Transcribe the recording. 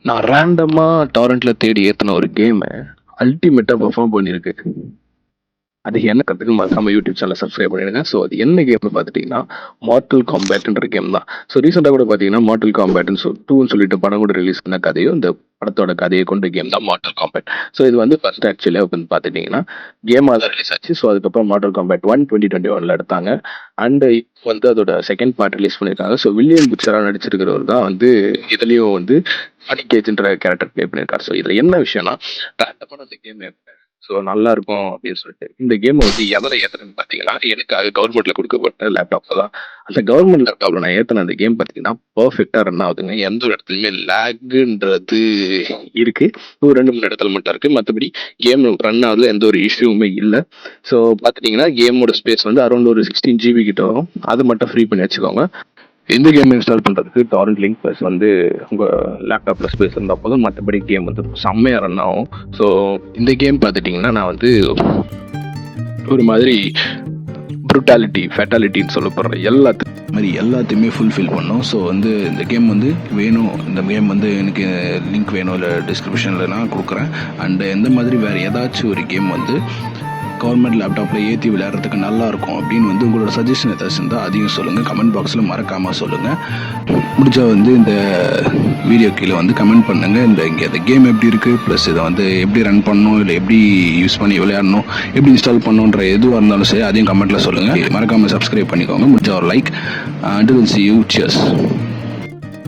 நான் ரேண்டமா டாரண்ட்ல தேடி ஏத்துன ஒரு கேம் அல்டிமேட்டா பெர்ஃபார்ம் பண்ணிருக்கு. அது என்ன கத்துக்கு மறக்காம யூடியூப் சேனல் சப்ஸ்கிரைப் பண்ணிடுங்க. ஸோ அது என்ன கேம்னு பார்த்துட்டீங்கன்னா மார்டல் காம்பேட்ன்ற கேம் தான். ஸோ ரீசெண்டாக கூட பார்த்தீங்கன்னா மார்டல் காம்பேட்னு டூன்னு சொல்லிட்டு படம் கூட ரிலீஸ் பண்ண கதையும் இந்த படத்தோட கதையை கொண்ட கேம் தான் மார்டல் காம்பேட். ஸோ இது வந்து ஃபர்ஸ்ட் ஆக்சுவலி வந்து பார்த்துட்டீங்கன்னா கேமாக தான் ரிலீஸ் ஆச்சு. ஸோ அதுக்கப்புறம் மார்டல் காம்பேட் 2021 எடுத்தாங்க. அண்ட் இப்போ வந்து அதோட செகண்ட் பார்ட் ரிலீஸ் பண்ணியிருக்காங்க. ஸோ வில்லியம் புச்சரா நடிச்சிருக்கிறவர் தான் வந்து இதுலயும் வந்து அனிகேஜ்ன்ற கேரக்டர் ப்ளே பண்ணியிருக்காரு. ஸோ இதுல என்ன விஷயம்னா ரேண்டமான அந்த கேம் ஸோ நல்லா இருக்கும் அப்படின்னு சொல்லிட்டு இந்த கேம் வந்து எதில் ஏற்றுறேன்னு பார்த்தீங்கன்னா எனக்கு அது கவர்மெண்ட்ல கொடுக்கப்பட்ட லேப்டாப்ல தான். அந்த கவர்மெண்ட் லேப்டாப்ல நான் ஏற்றின அந்த கேம் பார்த்தீங்கன்னா பர்ஃபெக்டாக ரன் ஆகுதுங்க. எந்த ஒரு இடத்துலையுமே லேகுன்றது இருக்கு. ஒரு 2-3 இடத்துல மட்டும் இருக்கு. மற்றபடி கேம் ரன் ஆகுதுல எந்த ஒரு இஷ்யூவுமே இல்லை. ஸோ பார்த்துட்டிங்கன்னா கேமோட ஸ்பேஸ் வந்து அரௌண்ட் ஒரு 16 GB கிட்ட வரும். அது மட்டும் ஃப்ரீ பண்ணி வச்சுக்கோங்க. இந்த கேம் இன்ஸ்டால் பண்ணுறதுக்கு டாரண்ட் லிங்க் ப்ளஸ் வந்து உங்கள் லேப்டாப்பில் ஸ்பேஸ் இருந்தால் போதும். மற்றபடி கேம் வந்து செம்மையாக ரன் ஆகும். ஸோ இந்த கேம் பார்த்துட்டிங்கன்னா நான் வந்து ஒரு மாதிரி ப்ரூட்டாலிட்டி ஃபேட்டாலிட்டின்னு சொல்லப்படுற எல்லாத்தையுமே ஃபுல்ஃபில் பண்ணோம். ஸோ வந்து இந்த கேம் வந்து வேணும், இந்த கேம் வந்து எனக்கு லிங்க் வேணும் இல்லை டிஸ்கிரிப்ஷனில் நான் கொடுக்குறேன். அண்டு எந்த மாதிரி வேறு ஏதாச்சும் ஒரு கேம் வந்து கவர்மெண்ட் லேப்டாப்பில் ஏற்றி விளையாடுறதுக்கு நல்லாயிருக்கும் அப்படின்னு வந்து உங்களோட சஜஷன் ஏதாச்சும் இருந்தால் அதையும் சொல்லுங்கள். கமெண்ட் பாக்ஸில் மறக்காமல் சொல்லுங்கள். முடிஞ்சா வந்து இந்த வீடியோ கீழே வந்து கமெண்ட் பண்ணுங்கள். இங்கே இந்த கேம் எப்படி இருக்குது, ப்ளஸ் இதை வந்து எப்படி ரன் பண்ணணும், இல்லை எப்படி யூஸ் பண்ணி விளையாடணும், எப்படி இன்ஸ்டால் பண்ணணுன்ற எதுவாக இருந்தாலும் சரி அதையும் கமெண்ட்டில் சொல்லுங்கள். மறக்காமல் சப்ஸ்கிரைப் பண்ணிக்கோங்க. முடிஞ்சா ஒரு like. Until see you. Cheers.